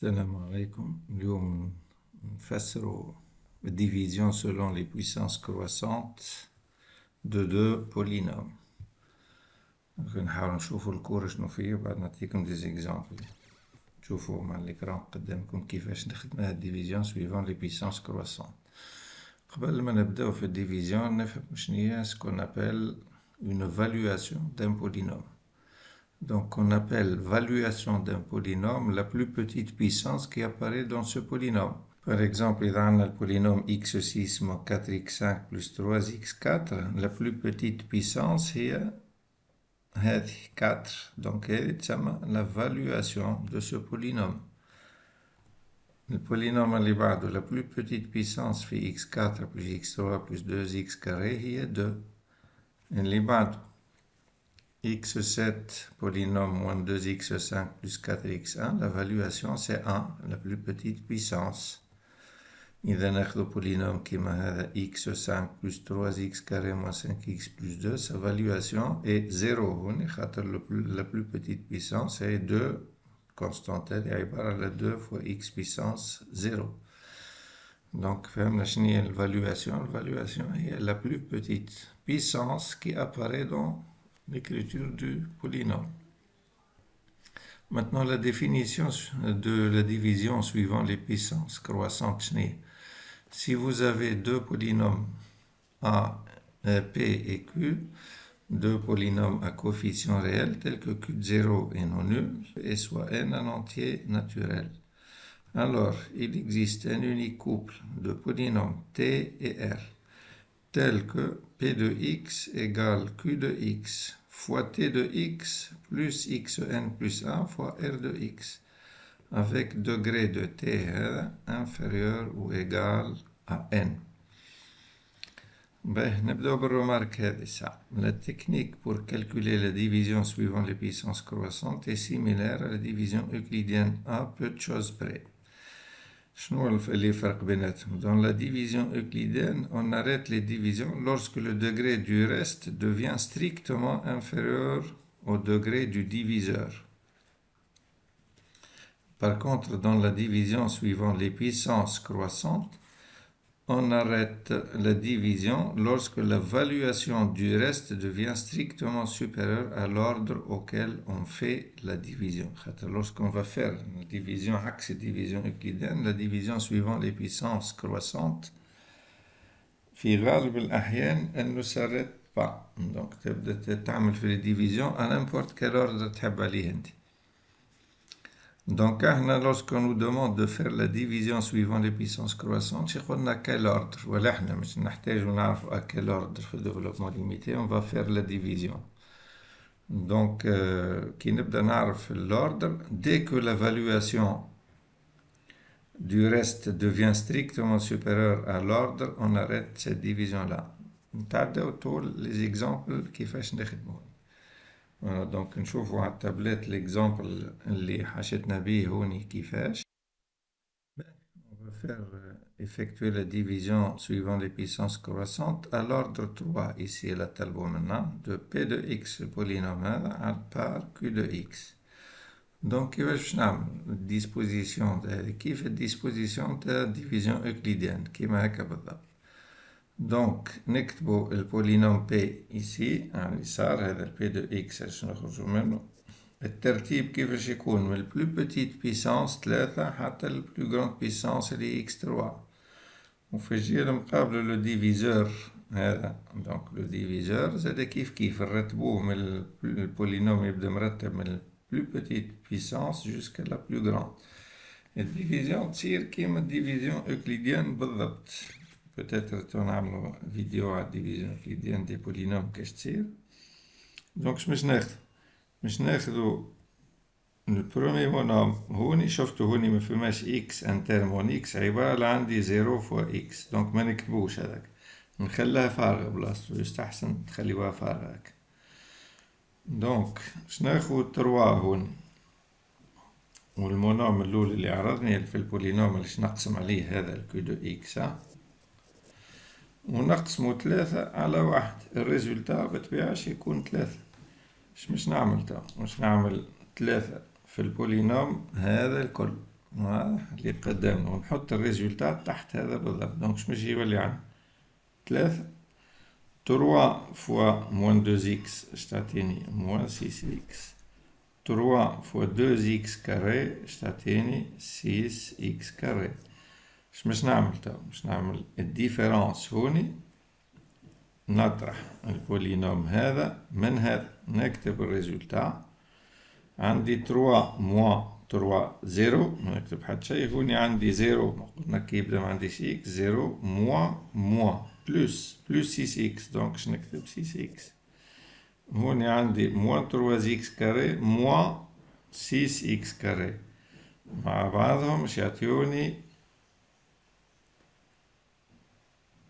السلام عليكم. اليوم نفسروا الديفيزيون selon les puissances croissantes de deux polynômes. نحاول نشوفوا الكور شنو فيه وبعد نعطيكم دي زيكزامبل تشوفوا مع الإكران قدامكم كيفاش نخدم هاد الديفيزيون suivant les puissances croissantes. قبل ما نبداو في الديفيزيون نفهم شنيا ce qu'on appelle une valuation d'un polynôme. Donc on appelle valuation d'un polynôme la plus petite puissance qui apparaît dans ce polynôme. Par exemple, إذا عندنا le polynôme x6 moins 4x5 plus 3x4, la plus petite puissance هي هذه 4. Donc هذه تسمى la valuation de ce polynôme. Le polynôme اللي بعده la plus petite puissance في x4 plus x3 plus 2x carré هي 2. اللي بعده x7 polynôme moins 2x5 plus 4x1, la valuation c'est 1, la plus petite puissance. إذا ناخذ polynôme كيما هذا x5 plus 3x carré moins 5x plus 2, sa valuation est 0 هوني خاطر la plus petite puissance est 2 constante elle est عبارة على 2 fois x puissance 0. Donc فهمنا شنو هي l'évaluation. L'évaluation est la plus petite puissance qui apparaît dans l'écriture du polynôme. Maintenant, la définition de la division suivant les puissances croissantes. Si vous avez deux polynômes A, P et Q, deux polynômes à coefficients réels tels que Q0 est non nul et soit n un entier naturel. Alors, il existe un unique couple de polynômes T et R tel que P de x égale Q de x fois T de x plus xn plus 1 fois R de x, avec degré de T inférieur ou égal à n. نبدأ بالremarque هذه. La technique pour calculer la division suivant les puissances croissantes est similaire à la division euclidienne à peu de choses près. Dans la division euclidienne, on arrête les divisions lorsque le degré du reste devient strictement inférieur au degré du diviseur. Par contre, dans la division suivant les puissances croissantes, on arrête la division lorsque la valuation du reste devient strictement supérieure à l'ordre auquel on fait la division. Lorsqu'on va faire la division axe division euclidienne, la division suivant les puissances croissantes, في غالب الأحيان elle ne s'arrête pas. Donc تبدأ تعمل في les divisions à n'importe quel ordre تحب عليه انت. Donc, lorsqu'on nous demande de faire la division suivant les puissances croissantes, on a quel ordre? Voilà, à quel ordre في le développement limité, on va faire la division. Donc, l'ordre, dès que la valuation du reste devient strictement supérieure à l'ordre, on arrête cette division-là. Tous les exemples qui font Voilà, donc نشوفوا على التابلت l'exemple اللي حاشتنا به هوني كيفاش. On va faire effectuer la division suivant les puissances croissantes à l'ordre 3 ici la talbo maintenant de P de x polynôme هذا par Q de x. Donc كيفاش نعمل disposition كيف الديسبوزيسيون تاع division euclidienne كيما هكا بالضبط. Donc, نكتبو le polynôme P ici, على اليسار هذا P de x باش نخرجو منه. الترتيب كيفاش يكون من ال plus petite puissance 3 حتى ال plus grande puissance اللي x3. وفي الجهة المقابلة لو ديفيزور هذا. Donc le diviseur زاد كيف نرتبوه من البولينوم يبدا مرتب من ال plus petite puissance jusqu'à la plus grande. الديفيزيون تصير كيما الديفيزيون euclidienne بالضبط. Peut-être qu'on a une vidéo à division euclidienne des polynômes que je tire. Donc, je vais le premier monôme, هوني ما فماش x انترمون x عبارة عندي 0 fois x. Donc ما نكتبوش هذاك. نخليها فارغة بلاصتو يستحسن تخليوها فارغة هكا. Donc باش ناخد 3 هون. والمونوم الأول اللي عرضني في البولينوم اللي نقسم عليه هذا الكيو دو x ونقسمو 3 على 1. الريزولتا بالطبيعة يكون 3. مش نعمل مش نعمل 3 في البولينوم هذا الكل اللي قدامنا ونحط الريزولتات تحت هذا بالضبط. دونك شمش يولي عندنا 3 3 فوا موان 2 اكس اش تعطيني موان 6 اكس 3 فوا 2 اكس كاري اش تعطيني 6 اكس كاري. باش نعمل تو باش نعمل الديفيرونس هوني نطرح البولينوم هذا من هذا نكتب الريزولتا عندي 3 موان 3 0 ما نكتب حتى شيء هوني عندي 0 قلنا كي يبدا ما عنديش اكس 0 موان موان بلس 6 اكس دونك باش نكتب 6 اكس هوني عندي موان 3 اكس كاري موان 6 اكس كاري مع بعضهم باش يعطيوني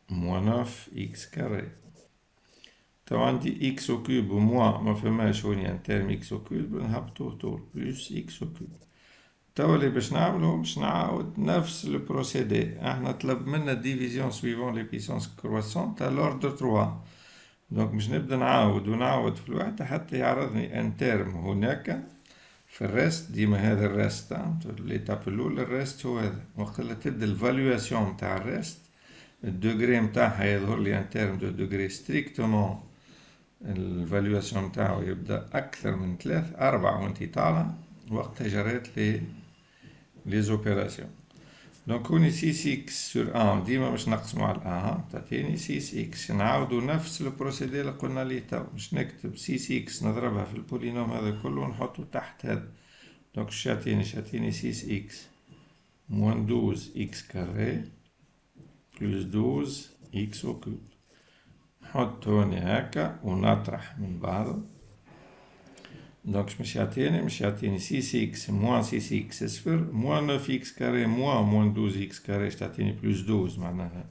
موان 9 اكس كاري. تو عندي اكس او كوب وموا ما فماش هوني ان تيرم اكس او كوب نهبطو طول بلس اكس او كوب. تو اللي باش نعملو باش نعاود نفس البروسيدي احنا طلب منا ديفيزيون سويفون لي بيسونس كرواسون تاع لوردر 3 دونك باش نبدا نعاود في الوحدة حتى يعرضني ان تيرم هناك في الريست ديما هذا الريست ليتاب الاولى الريست هو هذا وقت اللي تبدا الفالواسيون تاع الريست الدوغري متاعها يظهر لي ان تيرم دو دوغري ستريكتومون الفالواسيون متاعو يبدا اكثر من 3 4 وانت طالع وقتها جريت لي زوبيراسيون. دونك هوني 6 اكس سور 1 ديما باش نقسمو على 1 تعطيني 6 اكس نعاودو نفس البروسيدي اللي قلنا ليه تو باش نكتب 6 اكس نضربها في البولينوم هذا كله ونحطو تحت هذا دونك شاتيني 6 اكس موان 12 اكس كاري بلس 12 اكس او كوب نحط هوني هكا ونطرح من بعض دونك مش يعطيني 6 اكس موان 6 اكس صفر موان 9 اكس كاري موان 12 اكس كاري تعطيني بلس 12 معناها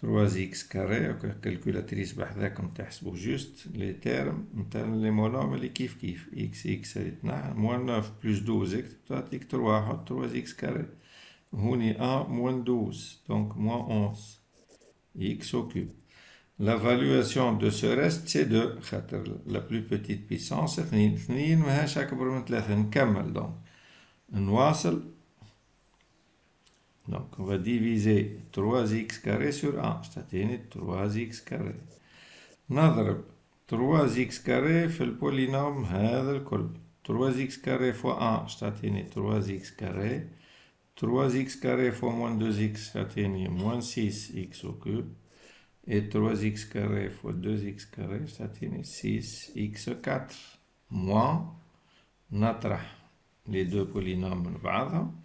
3 اكس كاري هكا الكالكولاتريس بحذاكم تحسبوا جوست لي تيرم نتاع لي مونوم اللي كيف اكس يتنحى موان 9 بلس 12 تعطيك 3 حط 3 اكس كاري هوني 1 موان 12 donc moins 11 x au cube. La valuation de ce reste c'est 2 خاطر la plus petite puissance 2 ماهاش أكبر من 3 نكمل donc نواصل donc on va diviser 3x carré sur 1 تعطيني 3x carré نضرب 3x carré في البولينوم هذا الكل 3x carré fois 1 تعطيني 3x carré 3x carré fois moins 2x تعطيني moins 6x au cube et 3x carré fois 2x carré تعطيني 6x4 moins نطرح les deux polynômes من بعضهم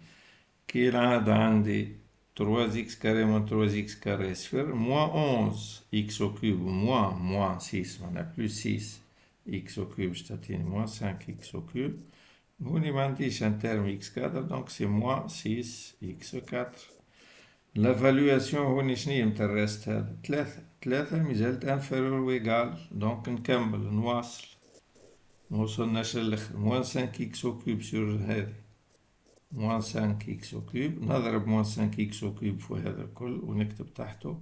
كي العادة عندي 3x carré moins 3x carré صفر moins 11x au cube moins 6 معناها plus 6x au cube تعطيني moins 5x au cube هوني ما عنديش ان تيرم x4 دونك سي موان 6x4. لا فالواسيون هوني شنيا متاع الريست هذا 3 مازالت انفيرور ويغال دونك نكمل نواصل موصلناش للاخر موان 5x او كوب سور هذه موان 5x او كوب نضرب موان 5x او كوب في هذا الكل ونكتب تحته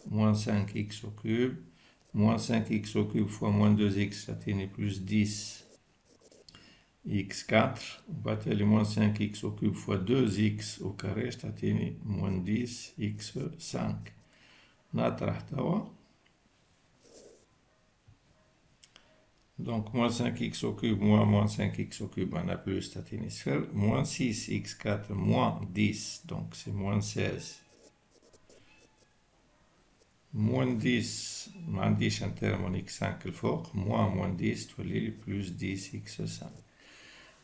موان 5x او كوب موان 5x au cube fois moins 2x تعطيني plus 10 x4 وبعد moins 5x au cube fois 2x au carré تعطيني moins 10 x5 نطرح توا donc moins 5x au cube moins 5x au cube on a plus تعطيني صفر moins 6x4 moins 10 donc c'est moins 16 moins 10 ما عنديش ان تيرم x5 الفوق moins 10 تولي لي plus 10 x5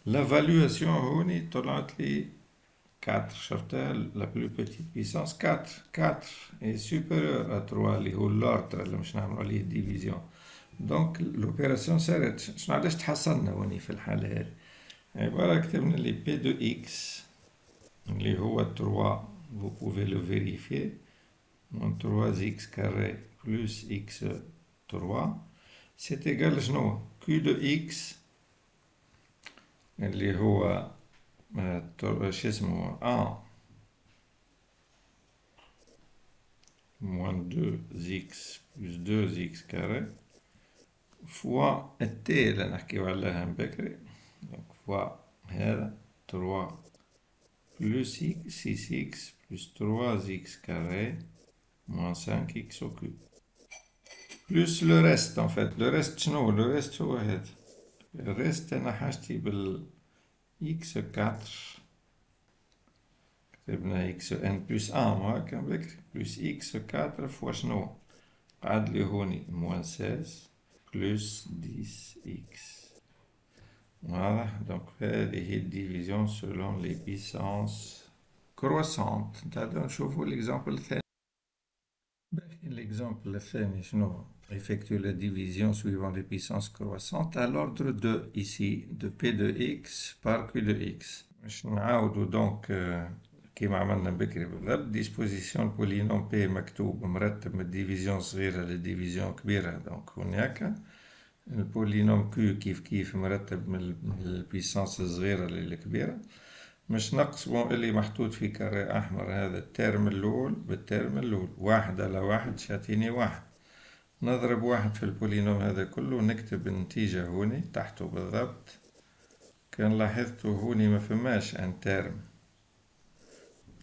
la valuation هوني طلعت لي 4 شرطها la plus petite puissance 4 est supérieur à 3 اللي هو l'ordre اللي مش نعملو عليه division donc l'opération صارت شنو علاش تحصلنا هوني في الحالة هذه عبارة كتبنا لي P de x اللي هو 3 vous pouvez le vérifier moins 3x carré plus x3 c'est égal شنو q de x اللي هو شو اسمه 1 moins 2x plus 2x carré fois t اللي نحكيو عليها من بكري donc fois هذا 3 plus x, 6x, plus 3x carré, moins 5x au cube. Plus le reste en fait. Le reste شنو؟ Le reste هو هذا. Le reste أنا حاجتي بال x4. كتبنا xn plus 1 هكا بكري. Plus x4 فوا شنو؟ قعد لي هوني moins 16 plus 10x. Voilà, donc هذه هي الديفيزيون selon les puissances croissantes. نتعداو نشوفو l'exemple الثاني. L'exemple الثاني شنو؟ Effectue la division suivant les puissances croissantes à l'ordre de, ici, de P de x par Q de x. باش نعاودو دونك كيما عملنا بكري بالضبط. ديسبوزيسيون البولينوم P مكتوب مرتب من الديفيزيون صغيرة للديفيزيون كبيرة، دونك هناك البولينوم Q كيف مرتب من البيسانس الصغيرة للكبيرة. مش نقسمو اللي محطوط في كاري أحمر هذا الترم الأول بالترم الأول. 1 على 1 شاتيني 1. نضرب 1 في البولينوم هذا كله ونكتب النتيجة هوني تحته بالضبط. كان لاحظتوا هوني ما فماش ان ترم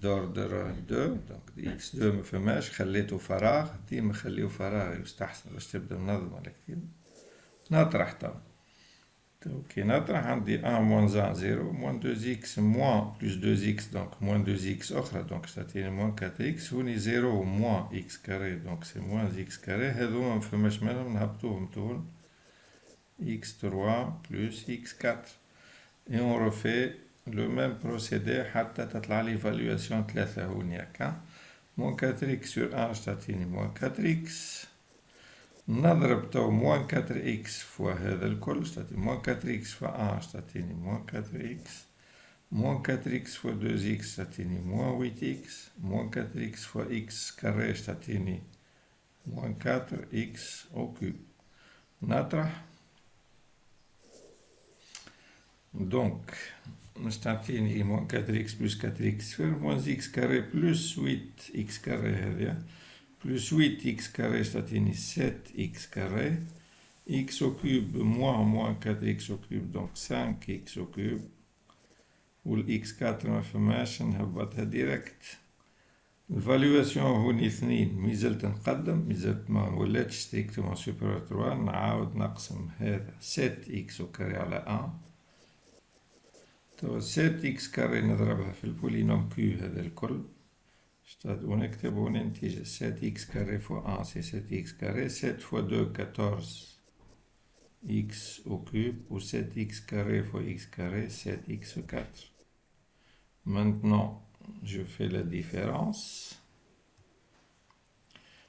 دوردر 2، دونك x2 ما فماش، خليته فراغ. ديما خليه فراغ يستحسن باش تبدا منظمة لكتير. نطرح طبعا. كي نطرح عندي 1 moins 1 0 moins 2x moins plus 2x donc moins 2x أخرى donc تعطيني moins 4x. هوني 0 moins x carré donc c'est moins x carré. هذوما مفهماش منهم نهبطوهم طول x3 plus x4 et on refait le même procédé حتى تطلع لي évaluation 3 هوني هكا. moins 4x sur 1 تعطيني moins 4x. نضرب تو moins 4x فوا هذا الكل تعطيني moins 4x فوا 1 تعطيني moins 4x. moins 4x فوا 2x تعطيني moins 8x. moins 4x فوا x كاري تعطيني moins 4x au cube. نطرح دونك مش تعطيني moins 4x plus 4x صفر moins x كاري plus 8x كاري هذه plus 8x carré تعطيني 7x carré. x au cube moins 4x au cube donc 5x au cube. والx 4 ما فماش نهبطها ديريكت. الفالواسيون هوني 2 مازلت نقدم مازلت ما ولاتش ستريكتومون سوبيريور 3. نعاود نقسم هذا 7x au carré على 1. تو 7x carré نضربها في البولينوم q هذا الكل. ونكتب هنا النتيجة 7x carré fois 1 c'est 7x carré. 7 fois 2 14 x au cube ou 7x carré fois x carré 7x 4. Maintenant je fais la différence.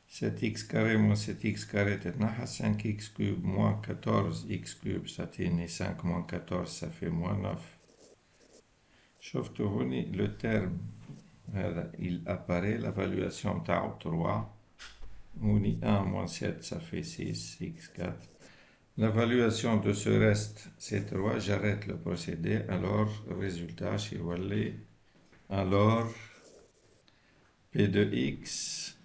7x carré moins 7x carré تتنحى 5x cube moins 14x cube ça تعني 5 moins 14 ça fait moins 9. شفتوا هوني le terme هذا il apparaît l'évaluation تاعو 3. هوني 1 moins 7 ça fait 6 x4. L'évaluation de ce reste c'est 3. J'arrête le procédé. Alors résultat شيولي alors p de x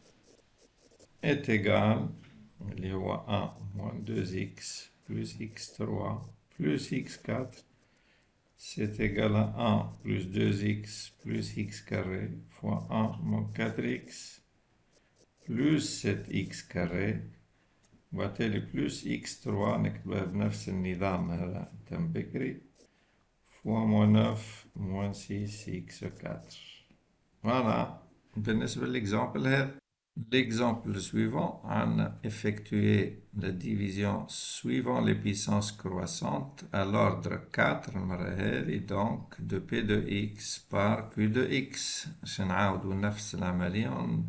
est égal اللي هو 1 moins 2x plus x3 plus x4 c'est égal à 1 plus 2x plus x carré fois 1 moins 4x plus 7x carré وبالتالي plus x3 نكتبها بنفس النظام هذا تم بكري fois moins 9 moins 6x4. Voilà. بالنسبة للإكزامبل هذا. L'exemple suivant, on a effectué la division suivant les puissances croissantes à l'ordre 4 et donc de P de x par Q de x. نعاودو نفس العملية.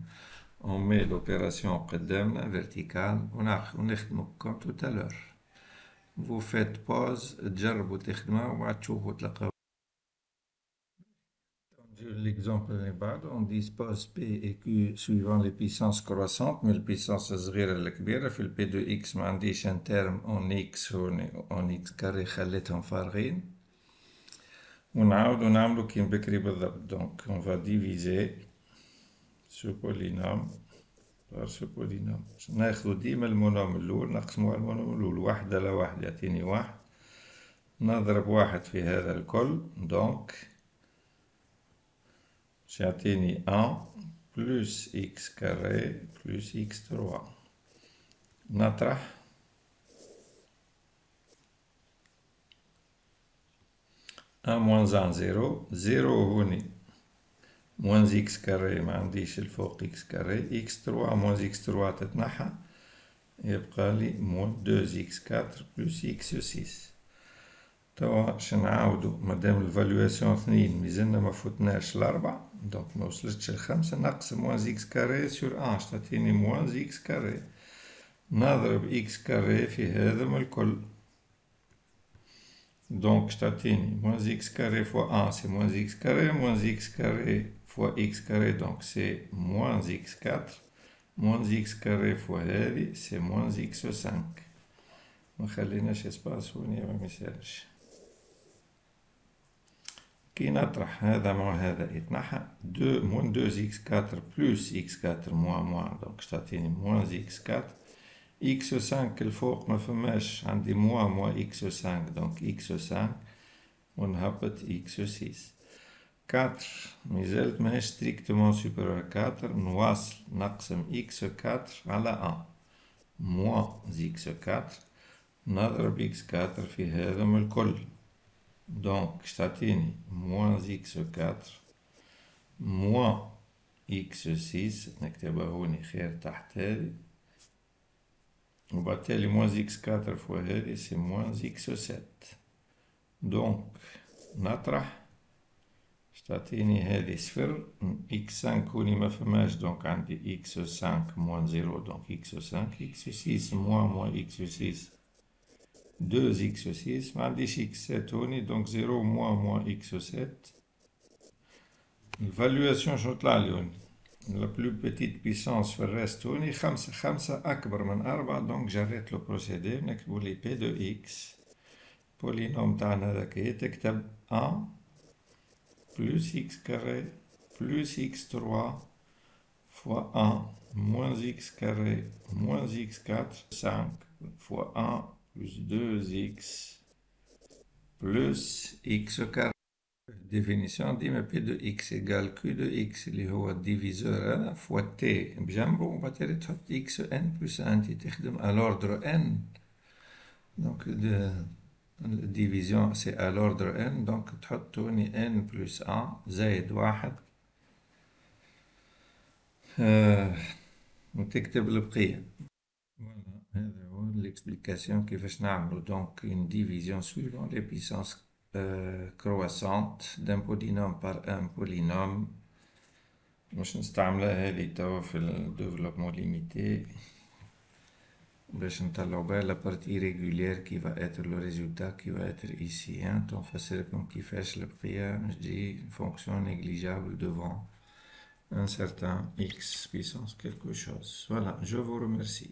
On met l'opération قدامنا verticale ونخدمو comme tout à l'heure. Vous faites pause, تجربوا تخدموا وبعد تشوفوا تلقاو. L'exemple اللي بعده on dispose P et Q suivant les puissances croissantes من البيسانس الصغيرة للكبيرة. في ال P de x ما عنديش ان terme en x en x carré خليتهم فارغين. ونعاودو نعملو كيما بكري بالضبط. Donc on va diviser ce polynôme par ce polynôme. ناخدو ديما المونوم الأول نقسمو على المونوم الأول. 1 على 1 يعطيني 1. نضرب 1 في هذا الكل. Donc يعطيني 1 plus x carré plus x3. نطرح 1 moins 1 0 0 هوني moins x carré ما عنديش الفوق x carré x3 moins x3 تتنحى يبقى لي moins 2x4 plus x6. توا باش نعاودو مادام الفالواسيون 2 مازلنا ما فوتناش الأربعة دونك ما وصلتش ل5 نقسم moins x carré sur 1 تعطيني moins x carré نضرب x carré في هذا من الكل donc تعطيني moins x carré fois 1 c'est moins x carré moins x carré fois x carré donc c'est moins x4 moins x carré fois هذه c'est moins x5 ما خليناش اسباس هوني ما يسالش. كي نطرح هذا مع هذا يتنحى 2 moins 2x4 plus x4 moins donc تعطيني moins x4 x5 الفوق ما فماش عندي moins x5 donc x5 ونهبط x6 4 مازالت ماهيش strictement supérieur 4 نواصل نقسم x4 على 1 moins x4 نضرب x4 في هذا من الكل donc تعطيني moins x4 moins x6 نكتبها هوني خير تحت هذه وبالتالي moins x4 fois هذه c'est moins x7 donc نطرح تعطيني هذه صفر x5 هوني ما فماش donc عندي x5 moins 0 donc x5 x6 moins x6 2x6 ما عنديش x7 هوني donc 0 moins x7 الفالواسيون شنو طلع لي هوني la plus petite puissance في الرست هوني 5 أكبر من 4 donc جريت لو بروسيدي نكتبو لي p de x بولينوم تاعنا هذاك تكتب 1 plus x carré plus x3 fois 1 moins x carré moins x4 5 fois 1 plus 2x plus x carré. Définition ديما p de x égale q de x اللي هو الديفيزور هذا fois t بجنبه وبالتالي تحط xn plus 1 تخدم à l'ordre n donc la division c'est à l'ordre n donc تحط هوني n plus 1 زائد 1 وتكتب البقية. Voilà, هذا هو l'explication كيفاش نعملو donc une division suivant les puissances croissantes d'un polynôme par un polynôme. مش نستعملها هذه توا في الديفلوبمون ليميتي باش نطلعو بها la partie irrégulière qui va être le résultat qui va être ici تنفسرلكم كيفاش البقية نجي fonction négligeable devant un certain x puissance quelque chose. Voilà, je vous remercie.